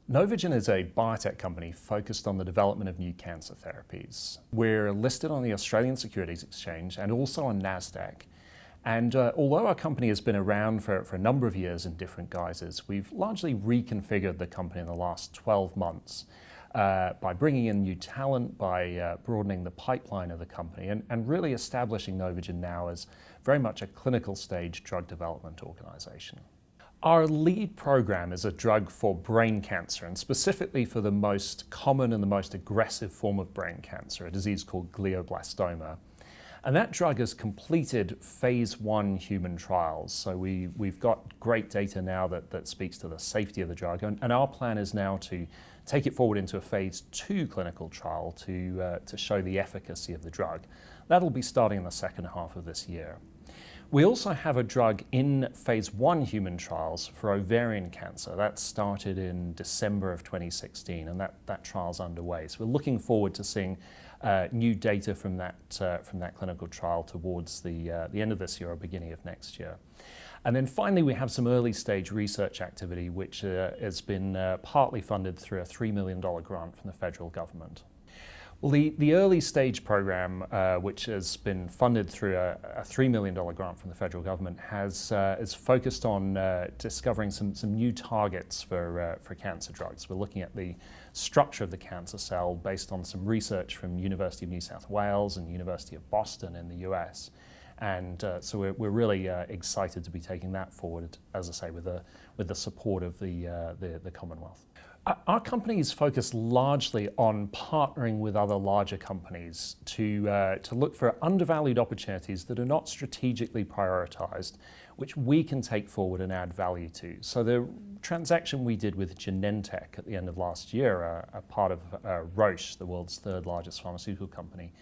Novogen is a biotech company focused on the development of new cancer therapies. We're listed on the Australian Securities Exchange and also on NASDAQ. And although our company has been around for a number of years in different guises, we've largely reconfigured the company in the last 12 months by bringing in new talent, by broadening the pipeline of the company, and really establishing Novogen now as very much a clinical stage drug development organization. Our lead program is a drug for brain cancer, and specifically for the most common and the most aggressive form of brain cancer, a disease called glioblastoma. And that drug has completed phase 1 human trials. So we've got great data now that speaks to the safety of the drug. And our plan is now to take it forward into a phase 2 clinical trial to show the efficacy of the drug. That'll be starting in the second half of this year. We also have a drug in phase 1 human trials for ovarian cancer. That started in December of 2016, and that trial's underway. So we're looking forward to seeing new data from that clinical trial towards the end of this year or beginning of next year. And then finally, we have some early stage research activity, which has been partly funded through a $3 million grant from the federal government. Well, the early stage program, which has been funded through a $3 million grant from the federal government, is focused on discovering some new targets for cancer drugs. We're looking at the structure of the cancer cell based on some research from University of New South Wales and University of Boston in the US. And so we're really excited to be taking that forward, as I say, with the support of the Commonwealth. Our company is focused largely on partnering with other larger companies to look for undervalued opportunities that are not strategically prioritized, which we can take forward and add value to. So the transaction we did with Genentech at the end of last year, a part of Roche, the world's third largest pharmaceutical company,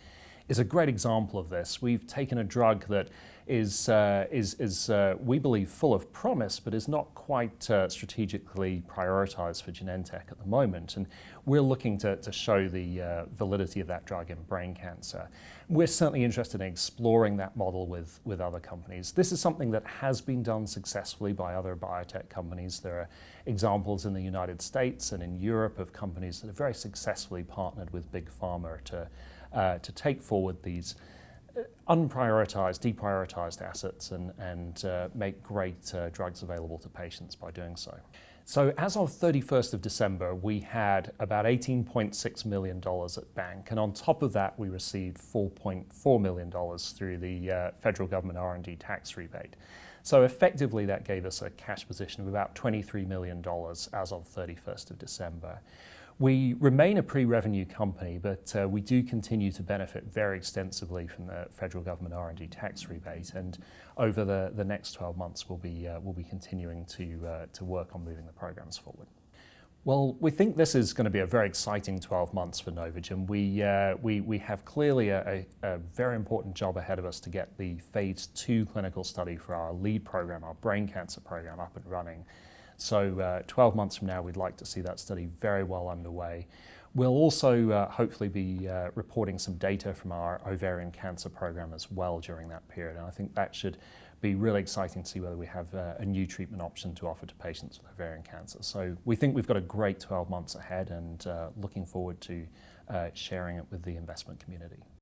is a great example of this. We've taken a drug that is we believe, full of promise, but is not quite strategically prioritized for Genentech at the moment. And we're looking to show the validity of that drug in brain cancer. We're certainly interested in exploring that model with other companies. This is something that has been done successfully by other biotech companies. There are examples in the United States and in Europe of companies that have very successfully partnered with Big Pharma to take forward these unprioritized, deprioritized assets and make great drugs available to patients by doing so. So as of 31st of December, we had about $18.6 million at bank, and on top of that, we received $4.4 million through the federal government R&D tax rebate. So effectively, that gave us a cash position of about $23 million as of 31st of December. We remain a pre-revenue company, but we do continue to benefit very extensively from the federal government R&D tax rebate, and over the next 12 months we'll be continuing to work on moving the programs forward. Well, we think this is going to be a very exciting 12 months for Novogen. We have clearly a very important job ahead of us to get the phase 2 clinical study for our lead program, our brain cancer program, up and running. So 12 months from now, we'd like to see that study very well underway. We'll also hopefully be reporting some data from our ovarian cancer program as well during that period. And I think that should be really exciting to see whether we have a new treatment option to offer to patients with ovarian cancer. So we think we've got a great 12 months ahead, and looking forward to sharing it with the investment community.